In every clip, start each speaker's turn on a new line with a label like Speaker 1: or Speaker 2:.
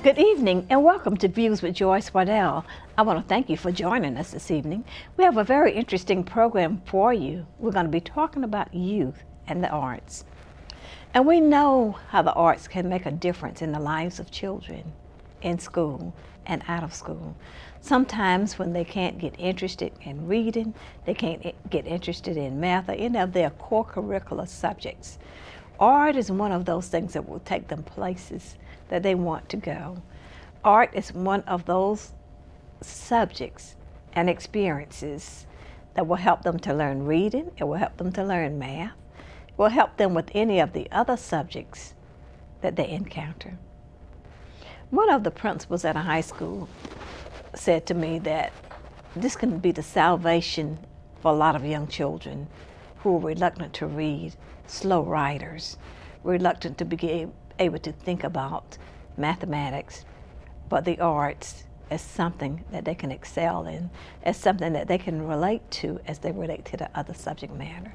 Speaker 1: Good evening and welcome to Views with Joyce Waddell. I want to thank you for joining us this evening. We have a very interesting program for you. We're going to be talking about youth and the arts. And we know how the arts can make a difference in the lives of children in school and out of school. Sometimes when they can't get interested in reading, they can't get interested in math or any of their core curricular subjects. Art is one of those things that will take them places that they want to go. Art is one of those subjects and experiences that will help them to learn reading, it will help them to learn math, it will help them with any of the other subjects that they encounter. One of the principals at a high school said to me that this can be the salvation for a lot of young children who are reluctant to read, slow writers, reluctant to be able to think about mathematics, but the arts as something that they can excel in, as something that they can relate to as they relate to the other subject matter.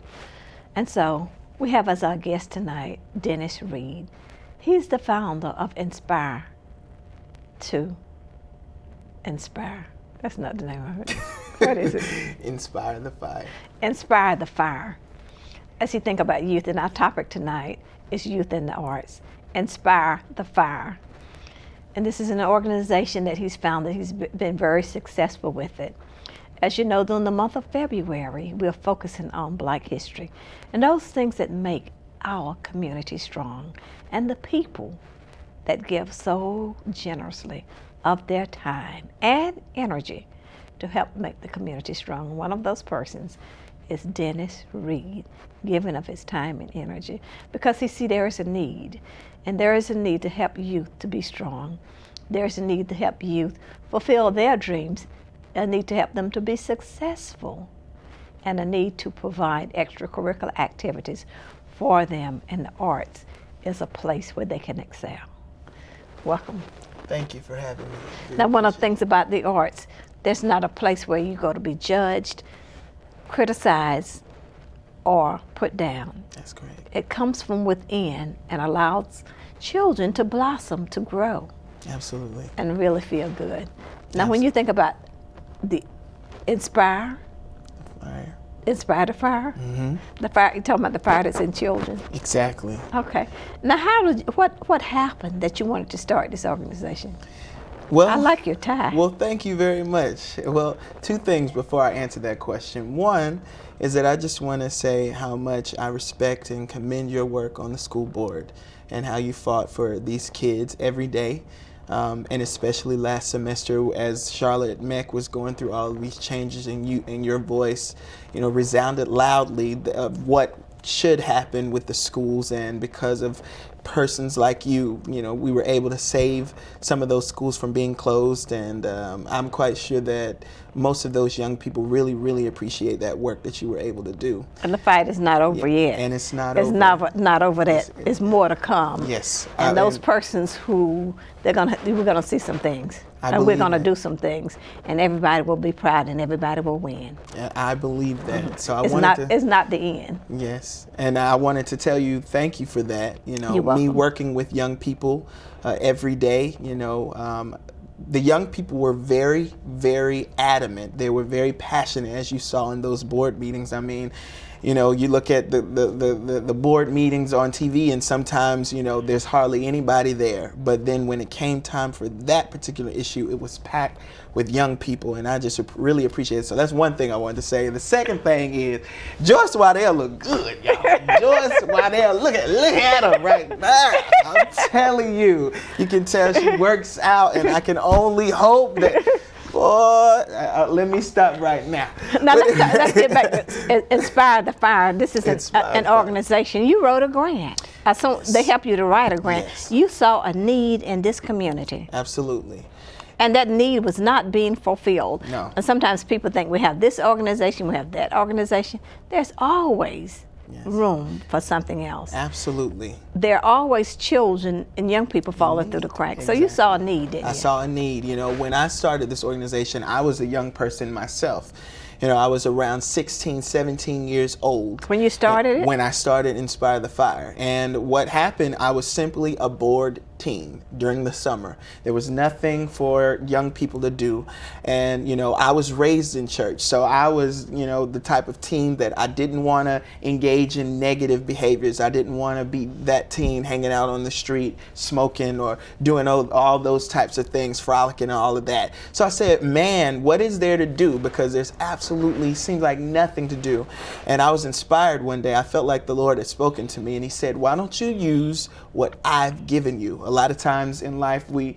Speaker 1: And so we have as our guest tonight, Dennis Reed. He's the founder of Inspire to Inspire. That's not the name of it. What is it?
Speaker 2: Inspire the Fire.
Speaker 1: Inspire the Fire. As you think about youth, and our topic tonight is youth in the arts. Inspire the Fire. And this is an organization that he's founded. He's been very successful with it. As you know, during the month of February, we're focusing on Black history and those things that make our community strong and the people that give so generously of their time and energy to help make the community strong. One of those persons is Dennis Reed, giving of his time and energy because he sees there is a need, and there is a need to help youth to be strong. There's a need to help youth fulfill their dreams, a need to help them to be successful, and a need to provide extracurricular activities for them, and the arts is a place where they can excel. Welcome.
Speaker 2: Thank you for having me.
Speaker 1: Now, one of the things about the arts, there's not a place where you go to be judged, criticized, or put down.
Speaker 2: That's great.
Speaker 1: It comes from within and allows children to blossom, to grow.
Speaker 2: Absolutely.
Speaker 1: And really feel good. Now, when you think about the Inspire the Fire, the fire, you're talking about the fire that's in children?
Speaker 2: Exactly.
Speaker 1: Okay. Now, what happened that you wanted to start this organization?
Speaker 2: Well,
Speaker 1: I like your tie.
Speaker 2: Well, thank you very much. Well, two things before I answer that question. One is that I just want to say how much I respect and commend your work on the school board and how you fought for these kids every day. And especially last semester as Charlotte Meck was going through all of these changes, and your voice, resounded loudly of what should happen with the schools, and because of persons like you, we were able to save some of those schools from being closed, and I'm quite sure that most of those young people really, really appreciate that work that you were able to do.
Speaker 1: And the fight is not over yet.
Speaker 2: And it's not
Speaker 1: over. It's not over that. It's more to come.
Speaker 2: Yes.
Speaker 1: And those persons who we're gonna see some things. And we're gonna do some things, and everybody will be proud, and everybody will win.
Speaker 2: I believe that. So
Speaker 1: it's not the end.
Speaker 2: Yes, and I wanted to tell you thank you for that.
Speaker 1: You're welcome.
Speaker 2: Me working with young people every day. The young people were very, very adamant. They were very passionate, as you saw in those board meetings. I mean, you look at the board meetings on TV, and sometimes, there's hardly anybody there. But then when it came time for that particular issue, it was packed with young people, and I just really appreciate it. So that's one thing I wanted to say. The second thing is, Joyce Waddell look good, y'all. Joyce Waddell, look at her right there. I'm telling you, you can tell she works out, and I can only hope that. Boy, let me stop right now.
Speaker 1: Now let's get back to Inspire the Fire. This is an organization. You wrote a grant. They help you to write a grant.
Speaker 2: Yes.
Speaker 1: You saw a need in this community.
Speaker 2: Absolutely.
Speaker 1: And that need was not being fulfilled.
Speaker 2: No.
Speaker 1: And sometimes people think we have this organization, we have that organization. There's always room for something else.
Speaker 2: Absolutely.
Speaker 1: There are always children and young people falling through the cracks.
Speaker 2: Exactly.
Speaker 1: So you saw a need, didn't you?
Speaker 2: I saw a need. When I started this organization, I was a young person myself. I was around 16, 17 years old.
Speaker 1: When you started it?
Speaker 2: When I started Inspire the Fire. And what happened, I was simply a board teen during the summer. There was nothing for young people to do. And, you know, I was raised in church. So I was, you know, the type of teen that I didn't want to engage in negative behaviors. I didn't want to be that teen hanging out on the street, smoking or doing all those types of things, frolicking and all of that. So I said, man, what is there to do? Because there's absolutely seemed like nothing to do. And I was inspired one day. I felt like the Lord had spoken to me, and he said, why don't you use what I've given you? A lot of times in life we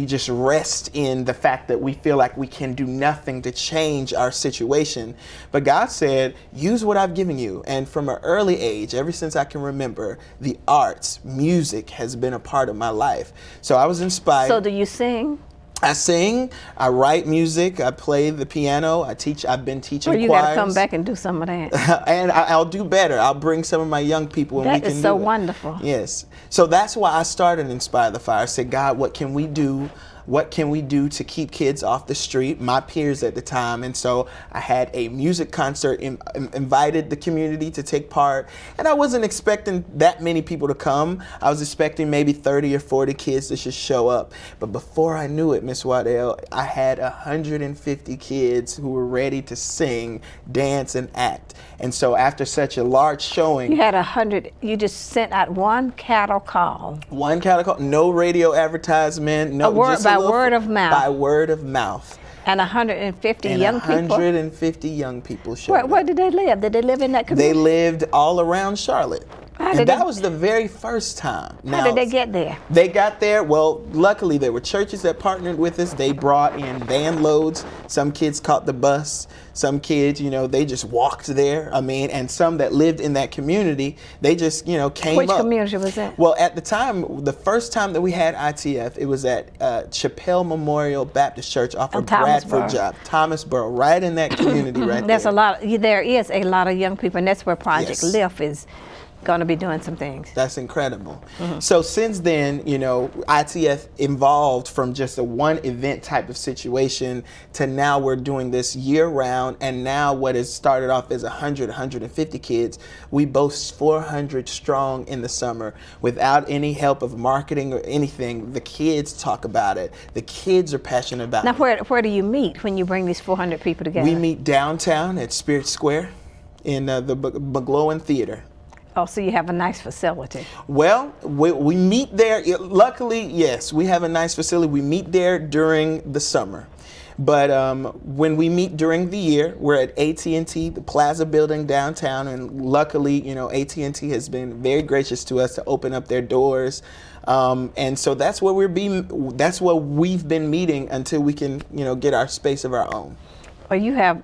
Speaker 2: just rest in the fact that we feel like we can do nothing to change our situation. But God said, use what I've given you. And from an early age, ever since I can remember, the arts, music has been a part of my life. So I was inspired.
Speaker 1: So do you sing?
Speaker 2: I sing, I write music, I play the piano, I teach. I've been teaching
Speaker 1: well, you
Speaker 2: choirs.
Speaker 1: got to come back and do some of that.
Speaker 2: And I'll do better. I'll bring some of my young people and we can do it.
Speaker 1: That is so wonderful.
Speaker 2: Yes. So that's why I started Inspire the Fire. I said, God, what can we do? What can we do to keep kids off the street? My peers at the time. And so I had a music concert, invited the community to take part. And I wasn't expecting that many people to come. I was expecting maybe 30 or 40 kids to just show up. But before I knew it, Miss Waddell, I had 150 kids who were ready to sing, dance, and act. And so after such a large showing.
Speaker 1: You had 100, you just sent out one cattle call.
Speaker 2: One cattle call, no radio advertisement, no.
Speaker 1: By word of mouth.
Speaker 2: By word of mouth.
Speaker 1: And 150
Speaker 2: and
Speaker 1: young people.
Speaker 2: 150 young people showed up.
Speaker 1: Where did they live? Did they live in that community?
Speaker 2: They lived all around Charlotte. And that was the very first time.
Speaker 1: How did they get there?
Speaker 2: They got there, well, luckily there were churches that partnered with us. They brought in van loads. Some kids caught the bus. Some kids, you know, they just walked there. I mean, and some that lived in that community, they just, you know, came up.
Speaker 1: Which community was that?
Speaker 2: Well, at the time, the first time that we had ITF, it was at Chappelle Memorial Baptist Church off of Bradford Job, Thomasboro, right in that community right there.
Speaker 1: There is a lot of young people, and that's where Project Lift is going to be doing some things.
Speaker 2: That's incredible. Mm-hmm. So since then, you know, ITF evolved from just a one event type of situation to now we're doing this year round. And now what has started off as 150 kids, we boast 400 strong in the summer without any help of marketing or anything. The kids talk about it. The kids are passionate about it.
Speaker 1: Now, where do you meet when you bring these 400 people together?
Speaker 2: We meet downtown at Spirit Square in the McGlowan Theater.
Speaker 1: Oh, so you have a nice facility.
Speaker 2: Well, we meet there. Luckily, yes, we have a nice facility. We meet there during the summer. But when we meet during the year, we're at AT&T, the Plaza building downtown. And luckily, you know, AT&T has been very gracious to us to open up their doors. And so that's where that's where we've been meeting until we can, you know, get our space of our own.
Speaker 1: Well, you have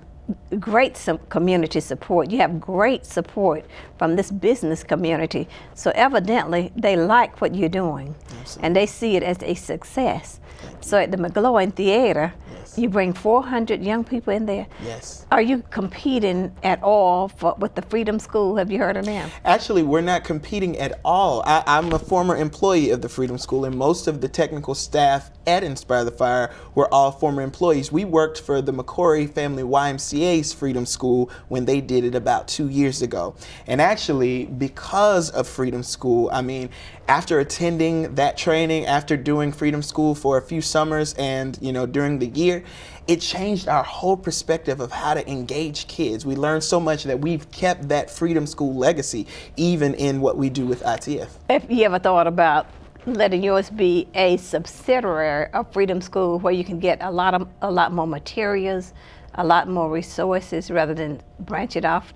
Speaker 1: great community support. You have great support from this business community. So evidently they like what you're doing. Absolutely. And they see it as a success. So at the McGlowan Theater, you bring 400 young people in there.
Speaker 2: Yes.
Speaker 1: Are you competing at all with the Freedom School? Have you heard of them?
Speaker 2: Actually, we're not competing at all. I'm a former employee of the Freedom School, and most of the technical staff at Inspire the Fire were all former employees. We worked for the McCory Family YMCA's Freedom School when they did it about 2 years ago. And actually, because of Freedom School, I mean, after attending that training, after doing Freedom School for a few summers and, you know, during the year, it changed our whole perspective of how to engage kids. We learned so much that we've kept that Freedom School legacy even in what we do with ITF.
Speaker 1: Have you ever thought about letting yours be a subsidiary of Freedom School where you can get a lot more materials, a lot more resources rather than branch it off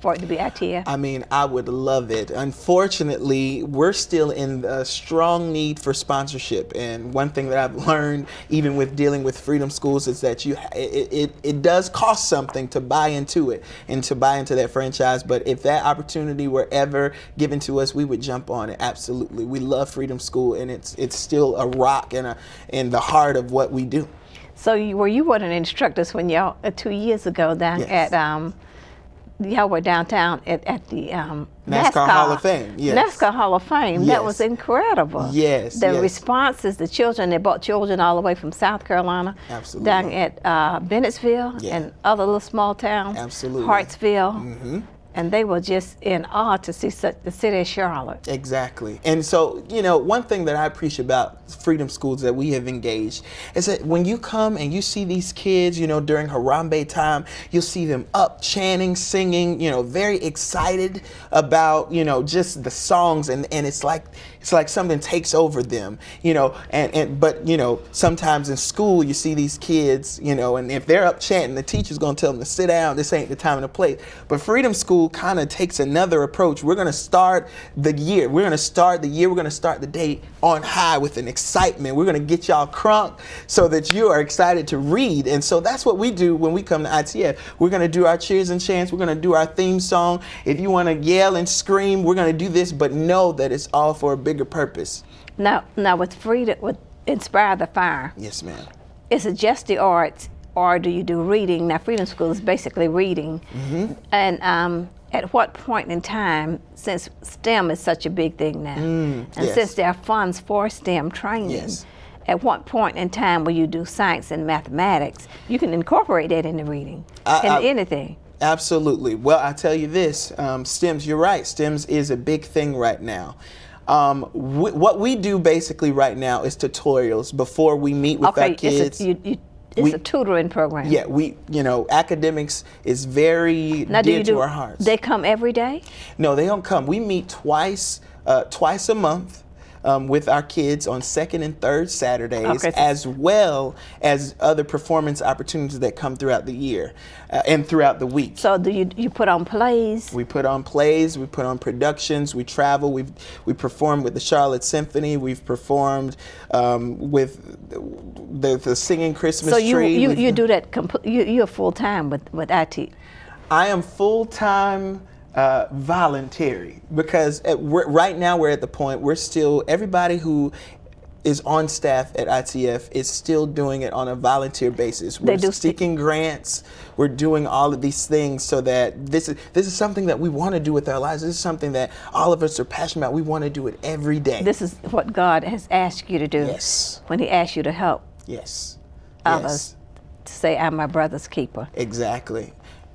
Speaker 1: for it to be ITF?
Speaker 2: I mean, I would love it. Unfortunately, we're still in a strong need for sponsorship. And one thing that I've learned, even with dealing with Freedom Schools, is that it does cost something to buy into it and to buy into that franchise. But if that opportunity were ever given to us, we would jump on it. Absolutely. We love Freedom School, and it's still a rock in the heart of what we do.
Speaker 1: So you were an instructor when y'all 2 years ago down at y'all were downtown at the
Speaker 2: NASCAR Hall of Fame. Yes.
Speaker 1: NASCAR Hall of Fame. Yes. That was incredible.
Speaker 2: Yes.
Speaker 1: The responses, the children, they brought children all the way from South Carolina.
Speaker 2: Absolutely.
Speaker 1: Down at Bennettsville and other little small towns.
Speaker 2: Absolutely.
Speaker 1: Hartsville.
Speaker 2: Mm-hmm.
Speaker 1: And they were just in awe to see such the city of Charlotte.
Speaker 2: Exactly. And so, you know, one thing that I appreciate about Freedom Schools that we have engaged is that when you come and you see these kids, you know, during Harambe time, you'll see them up chanting, singing, you know, very excited about, you know, just the songs, and it's like something takes over them, you know, but you know, sometimes in school you see these kids, you know, and if they're up chanting, the teacher's going to tell them to sit down. This ain't the time and the place. But Freedom School kind of takes another approach. We're going to start the year. We're going to start the day on high with an excitement. We're going to get y'all crunk so that you are excited to read. And so that's what we do when we come to ITF. We're going to do our cheers and chants. We're going to do our theme song. If you want to yell and scream, we're going to do this, but know that it's all for a bigger purpose.
Speaker 1: Now with Freedom, with Inspire the Fire.
Speaker 2: Yes, ma'am.
Speaker 1: Is it just the arts, or do you do reading? Now, Freedom School is basically reading.
Speaker 2: Mm-hmm.
Speaker 1: And at what point in time, since STEM is such a big thing now, and
Speaker 2: yes.
Speaker 1: since there are funds for STEM training,
Speaker 2: Yes.
Speaker 1: at what point in time will you do science and mathematics? You can incorporate that into reading, into anything.
Speaker 2: Absolutely. Well, I tell you this, STEMs, you're right. STEMs is a big thing right now. What we do basically right now is tutorials before we meet with our kids.
Speaker 1: It's a tutoring program.
Speaker 2: Yeah, you know, academics is very dear to our hearts.
Speaker 1: They come every day?
Speaker 2: No, they don't come. We meet twice a month. With our kids on second and third Saturdays, as well as other performance opportunities that come throughout the year and throughout the week.
Speaker 1: So do you put on plays?
Speaker 2: We put on plays, we put on productions, we travel, we perform with the Charlotte Symphony, we've performed with the Singing Christmas Tree.
Speaker 1: So you do that, you're full-time with IT?
Speaker 2: I am full-time voluntary, because right now we're at the point where everybody who is on staff at ITF is still doing it on a volunteer basis. We're seeking grants. We're doing all of these things so that this is something that we want to do with our lives. This is something that all of us are passionate about. We want to do it every day.
Speaker 1: This is what God has asked you to do.
Speaker 2: Yes.
Speaker 1: When He asked you to help.
Speaker 2: Yes.
Speaker 1: Others to say, I'm my brother's keeper.
Speaker 2: Exactly.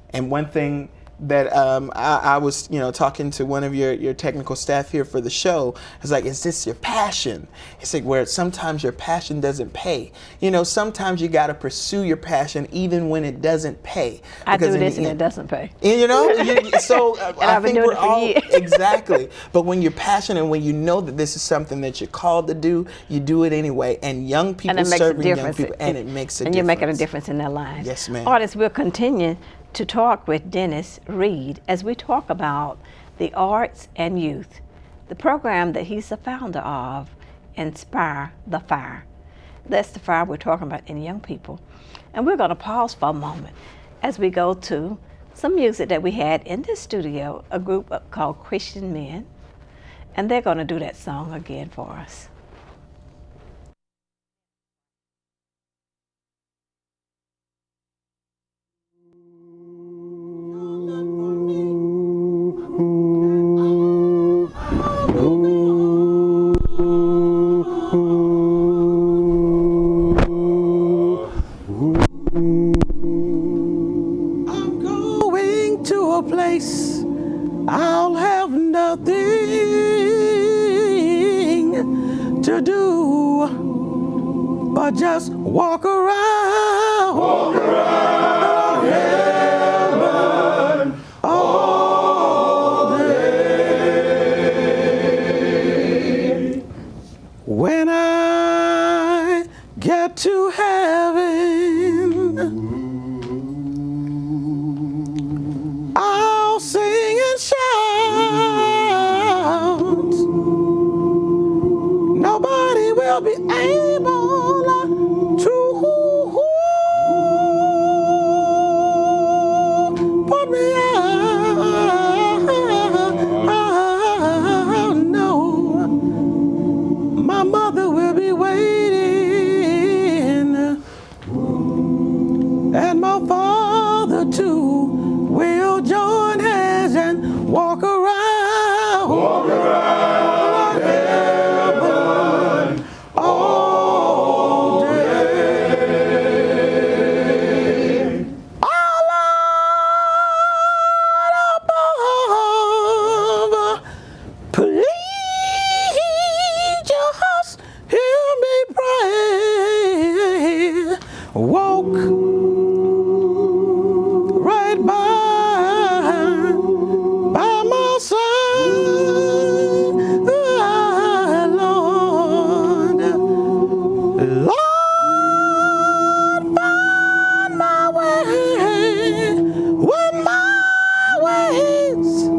Speaker 2: And one thing that I was, you know, talking to one of your technical staff here for the show. I was like, is this your passion? It's like, where sometimes your passion doesn't pay. You know, sometimes you got to pursue your passion even when it doesn't pay.
Speaker 1: I do this and it doesn't pay.
Speaker 2: And you know, so I think we're all exactly. But when you're passionate and when you know that this is something that you're called to do, you do it anyway. And young people serving young people, and it makes a difference.
Speaker 1: And you're making a difference in their lives.
Speaker 2: Yes, ma'am.
Speaker 1: Artists, we'll continue to talk with Dennis Reed as we talk about the arts and youth, the program that he's the founder of, Inspire the Fire. That's the fire we're talking about in young people. And we're going to pause for a moment as we go to some music that we had in this studio, a group called Christian Men, and they're going to do that song again for us.
Speaker 3: I'll have nothing to do but just walk around heaven all day. When I get to heaven, I'll sing and shout. Nobody will be able to put me out. No, my mother will be waiting, and my walk right by my side, Lord. Lord, find my way when my ways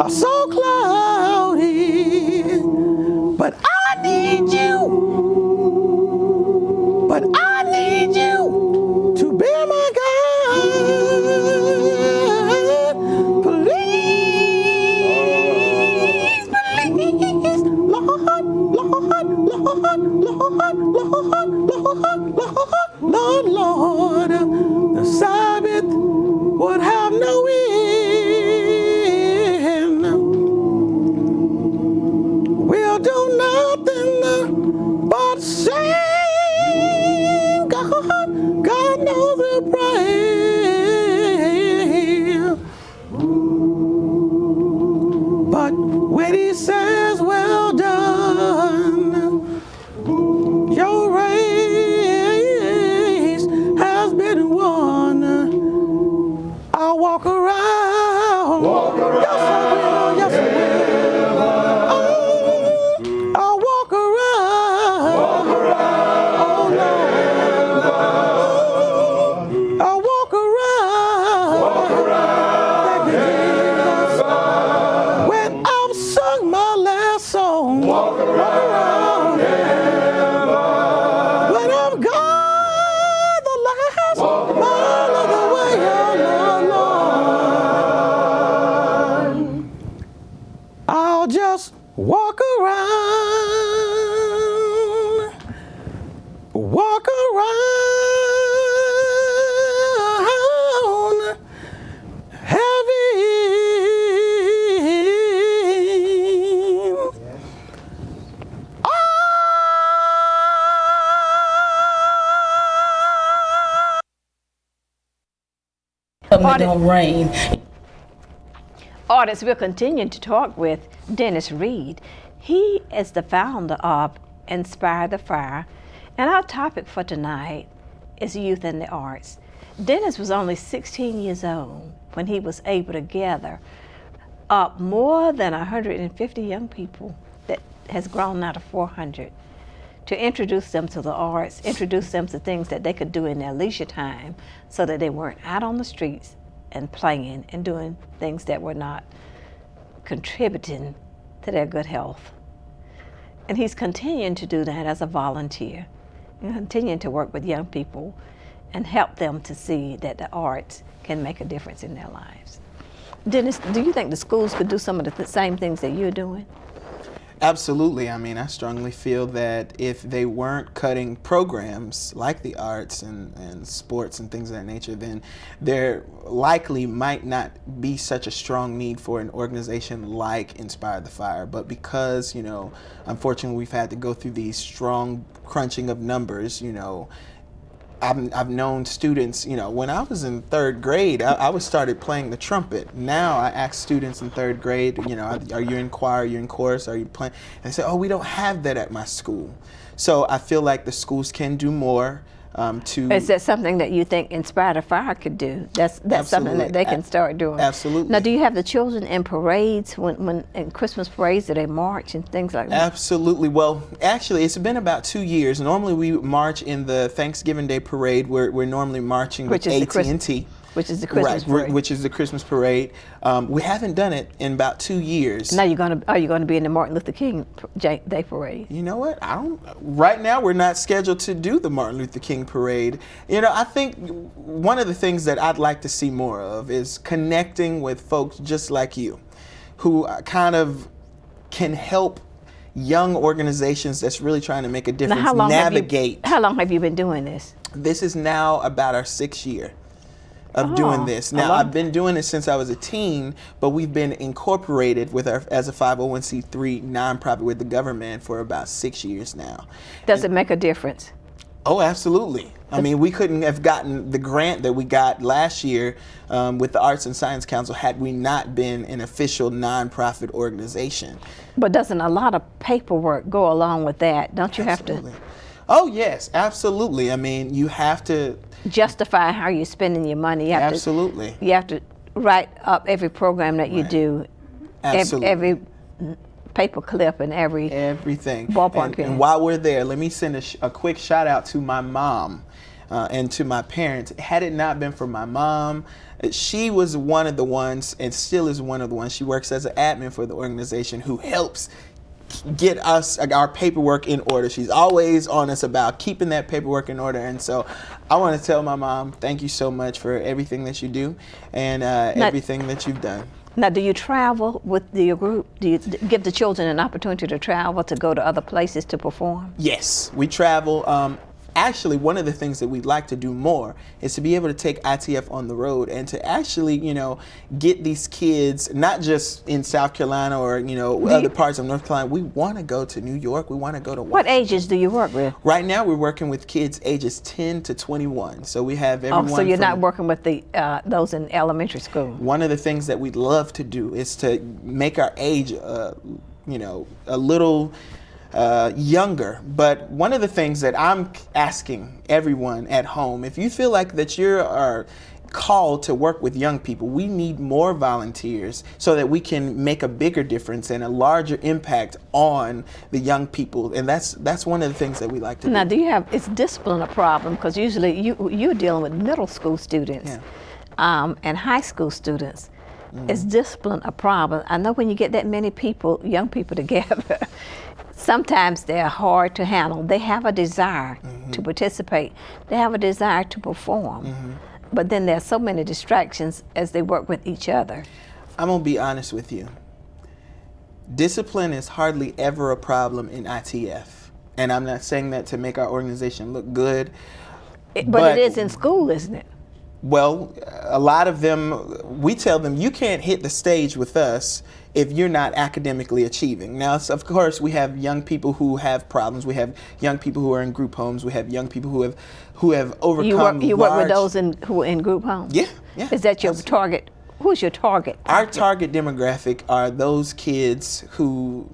Speaker 3: are so cloudy, but I need you. But I need you to be my guide. Please, please, Lord, Lord, Lord, Lord, Lord, Lord, the Sabbath would have no end. We'll do nothing but sing. God knows the praise. But when he says, well done, your race has been won, I'll walk around. Yes, I will. Yes, I will. I'll walk around. Oh, Lord. I'll walk around. Thank you, Jesus. When I've sung my last song, walk around. When I've gone the last mile of the way, oh Lord, I'll just walk around, walk around heaven.
Speaker 4: It don't rain.
Speaker 1: Artists, we're continuing to talk with Dennis Reed. He is the founder of Inspire the Fire, and our topic for tonight is youth and the arts. Dennis was only 16 years old when he was able to gather up more than 150 young people that has grown now to 400 to introduce them to the arts, introduce them to things that they could do in their leisure time so that they weren't out on the streets and playing and doing things that were not contributing to their good health. And he's continuing to do that as a volunteer and continuing to work with young people and help them to see that the arts can make a difference in their lives. Dennis, do you think the schools could do some of the same things that you're doing?
Speaker 2: Absolutely. I mean, I strongly feel that if they weren't cutting programs like the arts and sports and things of that nature, then there likely might not be such a strong need for an organization like Inspire the Fire. But because, unfortunately we've had to go through these strong crunching of numbers, I've known students, when I was in third grade, I was started playing the trumpet. Now I ask students in third grade, are you in choir, are you in chorus, are you playing? And they say, oh, we don't have that at my school. So I feel like the schools can do more to...
Speaker 1: Is that something that you think Inspire the Fire could do? That's something that they can start doing.
Speaker 2: Absolutely.
Speaker 1: Now, do you have the children in parades, when in Christmas parades, do they march and things like that?
Speaker 2: Absolutely. Well, actually, it's been about 2 years. Normally, we march in the Thanksgiving Day parade. We're normally marching with AT&T.
Speaker 1: Which is the Christmas parade.
Speaker 2: Which is the Christmas parade. We haven't done it in about 2 years.
Speaker 1: Now, are you going to be in the Martin Luther King Day parade?
Speaker 2: You know what? Right now, we're not scheduled to do the Martin Luther King parade. I think one of the things that I'd like to see more of is connecting with folks just like you, who kind of can help young organizations that's really trying to make a difference navigate.
Speaker 1: How long have you been doing this?
Speaker 2: This is now about our 6th year of doing this. Now, I've been doing it since I was a teen, but we've been incorporated as a 501c3 nonprofit with the government for about 6 years now.
Speaker 1: Does it make a difference?
Speaker 2: Oh, absolutely. I mean, we couldn't have gotten the grant that we got last year with the Arts and Science Council had we not been an official nonprofit organization.
Speaker 1: But doesn't a lot of paperwork go along with that? Don't you
Speaker 2: Absolutely.
Speaker 1: have to?
Speaker 2: Oh yes, absolutely. I mean, you have to
Speaker 1: Justify how you're spending your money. You have
Speaker 2: absolutely.
Speaker 1: You have to write up every program that you do,
Speaker 2: Absolutely.
Speaker 1: every paper clip and
Speaker 2: everything.
Speaker 1: Ballpoint pen.
Speaker 2: And while we're there, let me send a quick shout out to my mom and to my parents. Had it not been for my mom, she was one of the ones, and still is one of the ones. She works as an admin for the organization who helps get us our paperwork in order. She's always on us about keeping that paperwork in order. And so I want to tell my mom, thank you so much for everything that you do and everything that you've done.
Speaker 1: Now, do you travel with your group? Do you give the children an opportunity to travel, to go to other places to perform?
Speaker 2: Yes, we travel. Actually, one of the things that we'd like to do more is to be able to take ITF on the road and to actually, get these kids, not just in South Carolina or, other parts of North Carolina. We want to go to New York. We want to go to
Speaker 1: What ages do you work with?
Speaker 2: Right now, we're working with kids ages 10 to 21. So we have everyone.
Speaker 1: Oh, so you're not working with the those in elementary school?
Speaker 2: One of the things that we'd love to do is to make our age, a little younger. But one of the things that I'm asking everyone at home, if you feel like that you are called to work with young people, we need more volunteers so that we can make a bigger difference and a larger impact on the young people. And that's one of the things that we like to do.
Speaker 1: Now, is discipline a problem? Because usually you're dealing with middle school students and high school students. Is discipline a problem? I know when you get that many people, young people together, sometimes they're hard to handle. They have a desire to participate. They have a desire to perform. But then there's so many distractions as they work with each other.
Speaker 2: I'm going to be honest with you. Discipline is hardly ever a problem in ITF. And I'm not saying that to make our organization look good.
Speaker 1: But it is in school, isn't it?
Speaker 2: Well, a lot of them, we tell them, you can't hit the stage with us if you're not academically achieving. Now, of course, we have young people who have problems. We have young people who are in group homes. We have young people who have overcome
Speaker 1: You work with those who are in group homes?
Speaker 2: Yeah.
Speaker 1: Is that your target? Who's your target?
Speaker 2: Our target demographic are those kids who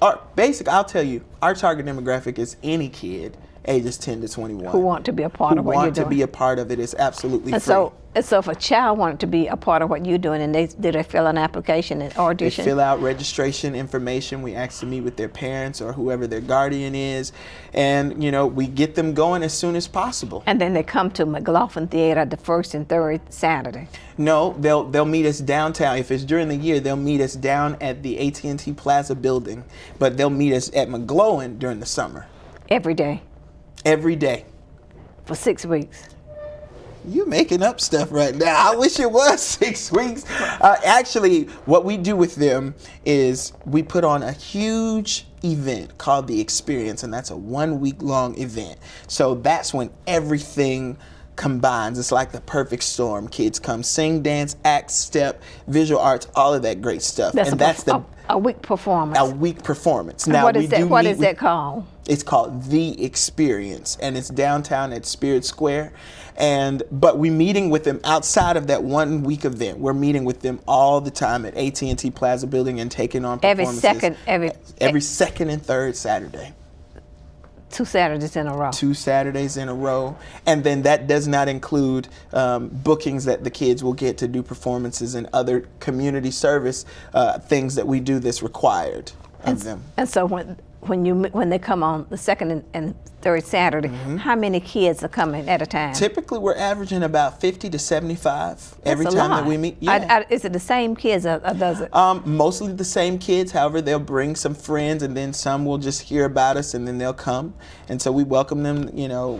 Speaker 2: are basic. I'll tell you, our target demographic is any kid ages 10 to 21.
Speaker 1: Who want to be a part of what you're doing.
Speaker 2: Who want to be a part of it is absolutely free.
Speaker 1: So if a child wanted to be a part of what you're doing, and did they fill an application and audition?
Speaker 2: They fill out registration information. We ask to meet with their parents or whoever their guardian is, and we get them going as soon as possible.
Speaker 1: And then they come to McLaughlin Theater the first and third Saturday.
Speaker 2: No, they'll meet us downtown. If it's during the year, they'll meet us down at the AT&T Plaza building, but they'll meet us at McGlowan during the summer.
Speaker 1: Every day.
Speaker 2: Every day.
Speaker 1: For 6 weeks.
Speaker 2: You're making up stuff right now. I wish it was 6 weeks. Actually, what we do with them is we put on a huge event called The Experience, and that's a 1 week long event. So that's when everything combines. It's like the perfect storm. Kids come sing, dance, act, step, visual arts, all of that great stuff.
Speaker 1: That's a week performance.
Speaker 2: A week performance. Now,
Speaker 1: what is that called?
Speaker 2: It's called The Experience, and it's downtown at Spirit Square. But we're meeting with them outside of that 1 week event. We're meeting with them all the time at AT&T Plaza building and taking on performances. Every second and third Saturday.
Speaker 1: 2 Saturdays in a row.
Speaker 2: 2 Saturdays in a row. And then that does not include bookings that the kids will get to do performances and other community service things that we do that's required of them.
Speaker 1: And so when they come on the second and third Saturday, how many kids are coming at a time?
Speaker 2: Typically, we're averaging about 50 to 75 every time that we meet.
Speaker 1: Yeah. Is it the same kids or does it?
Speaker 2: Mostly the same kids. However, they'll bring some friends, and then some will just hear about us, and then they'll come. And so we welcome them.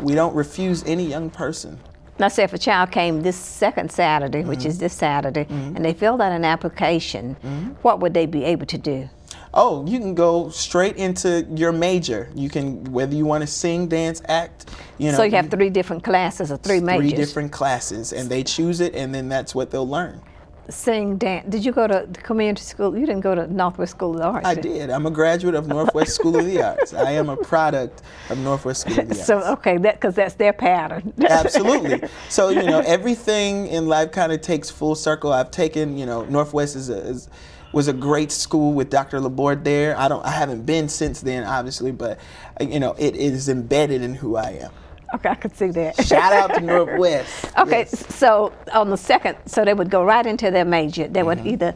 Speaker 2: We don't refuse any young person.
Speaker 1: Now, say if a child came this second Saturday, which is this Saturday, and they filled out an application, what would they be able to do?
Speaker 2: Oh, you can go straight into your major. You can, whether you want to sing, dance, act,
Speaker 1: So you have 3 different classes or 3 majors?
Speaker 2: 3 different classes, and they choose it, and then that's what they'll learn.
Speaker 1: Sing, dance. Did you go to community school? You didn't go to Northwest School of the Arts?
Speaker 2: I did. I'm a graduate of Northwest School of the Arts. I am a product of Northwest School of the Arts.
Speaker 1: So, okay, because that's their pattern.
Speaker 2: Absolutely. So, everything in life kind of takes full circle. I've taken, Northwest is was a great school with Dr. Laborde there. I haven't been since then, obviously, but you know, it is embedded in who I am.
Speaker 1: Okay, I could see that.
Speaker 2: Shout out to Northwest.
Speaker 1: Okay,
Speaker 2: Yes.
Speaker 1: so on the second, so they would go right into their major. They would either,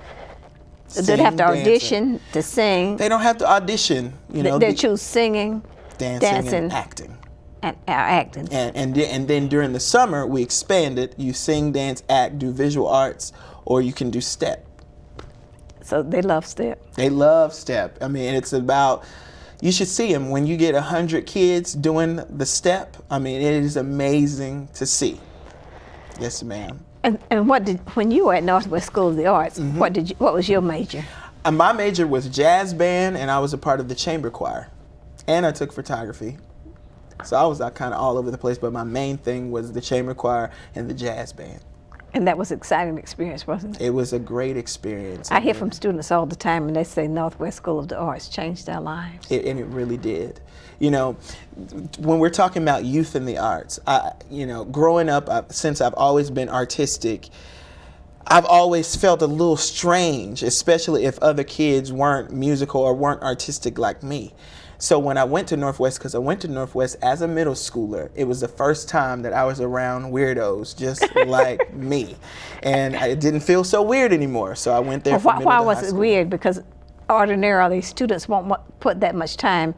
Speaker 1: they'd have to
Speaker 2: Sing,
Speaker 1: audition to sing.
Speaker 2: They don't have to audition, you know.
Speaker 1: They choose singing,
Speaker 2: dancing and acting.
Speaker 1: and acting.
Speaker 2: And then during the summer, we expanded. You sing, dance, act, do visual arts, or you can do step.
Speaker 1: So they love step.
Speaker 2: They love step. I mean, it's about, you should see them when you get 100 kids doing the step. I mean, it is amazing to see. Yes, ma'am.
Speaker 1: And when you were at Northwest School of the Arts, what was your major?
Speaker 2: My major was jazz band, and I was a part of the chamber choir, and I took photography. So I was kind of all over the place, but my main thing was the chamber choir and the jazz band.
Speaker 1: And that was an exciting experience, wasn't it?
Speaker 2: It was a great experience.
Speaker 1: I hear from students all the time, and they say Northwest School of the Arts changed their lives.
Speaker 2: And it really did. You know, when we're talking about youth in the arts, you know, growing up, since I've always been artistic, I've always felt a little strange, especially if other kids weren't musical or weren't artistic like me. So when I went to Northwest, because I went to Northwest as a middle schooler, it was the first time that I was around weirdos just like me. And it didn't feel so weird anymore, so I went there for middle
Speaker 1: Why
Speaker 2: to
Speaker 1: was
Speaker 2: high
Speaker 1: it
Speaker 2: school.
Speaker 1: weird? Because ordinarily students won't put that much time.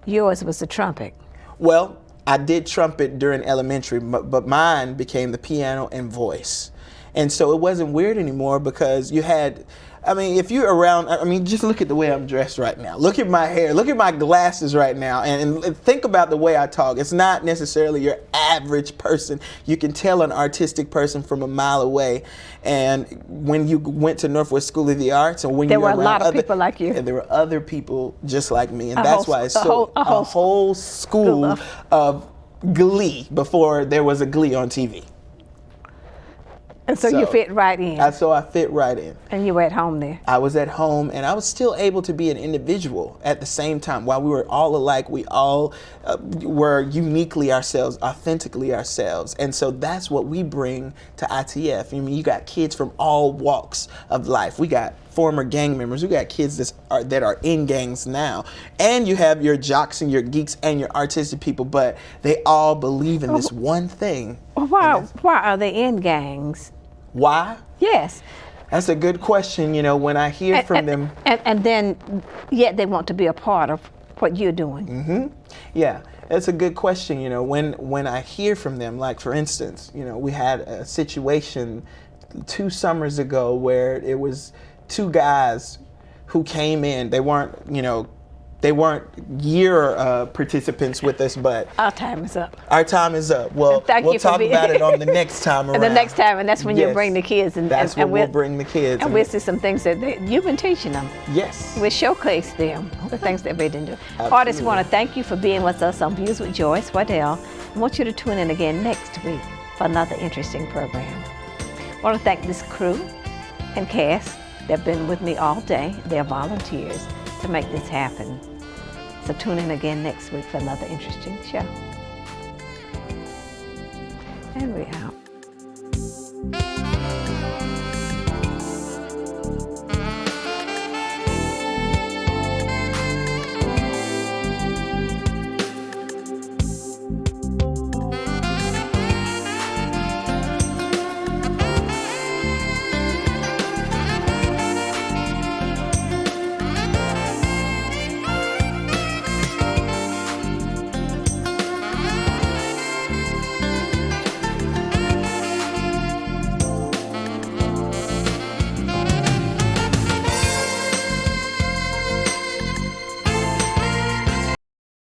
Speaker 1: Yours was the trumpet.
Speaker 2: Well, I did trumpet during elementary, but mine became the piano and voice. And so it wasn't weird anymore because you had, I mean, if you're around, I mean, just look at the way I'm dressed right now. Look at my hair. Look at my glasses right now. And think about the way I talk. It's not necessarily your average person. You can tell an artistic person from a mile away. And when you went to Northwest School of the Arts, and when
Speaker 1: There
Speaker 2: you were
Speaker 1: were a lot of people like you.
Speaker 2: and there were other people just like me. And
Speaker 1: A
Speaker 2: that's
Speaker 1: whole-
Speaker 2: why it's
Speaker 1: a
Speaker 2: so
Speaker 1: whole
Speaker 2: a whole school of Glee before there was a Glee on TV.
Speaker 1: And so you fit right in.
Speaker 2: So I fit right in.
Speaker 1: And you were at home there.
Speaker 2: I was at home, and I was still able to be an individual at the same time. While we were all alike, we all were uniquely ourselves, authentically ourselves. And so that's what we bring to ITF. I mean, you got kids from all walks of life. We got former gang members. We got kids that are in gangs now. And you have your jocks and your geeks and your artistic people, but they all believe in this one thing.
Speaker 1: Well, why are they in gangs?
Speaker 2: Why?
Speaker 1: Yes.
Speaker 2: That's a good question. You know, when I hear from them.
Speaker 1: And then, yet they want to be a part of what you're doing.
Speaker 2: Yeah, that's a good question. You know, when I hear from them, like for instance, you know, we had a situation 2 summers ago where it was 2 guys who came in. They weren't, you know, year participants with us, but
Speaker 1: Our time is up.
Speaker 2: our time is up. Well,
Speaker 1: Thank
Speaker 2: we'll
Speaker 1: you for
Speaker 2: talk
Speaker 1: being-
Speaker 2: about it on the next time around.
Speaker 1: And the next time, and that's when you
Speaker 2: Yes.
Speaker 1: bring the kids. And
Speaker 2: That's when
Speaker 1: we'll
Speaker 2: we'll bring the kids.
Speaker 1: And we'll see some things that you've been teaching them.
Speaker 2: Yes.
Speaker 1: We showcase them, the things that they didn't do.
Speaker 2: Absolutely.
Speaker 1: Artists, want to thank you for being with us on Views with Joyce Waddell. I want you to tune in again next week for another interesting program. I want to thank this crew and cast that have been with me all day. They're volunteers to make this happen. So tune in again next week for another interesting show. And we're out.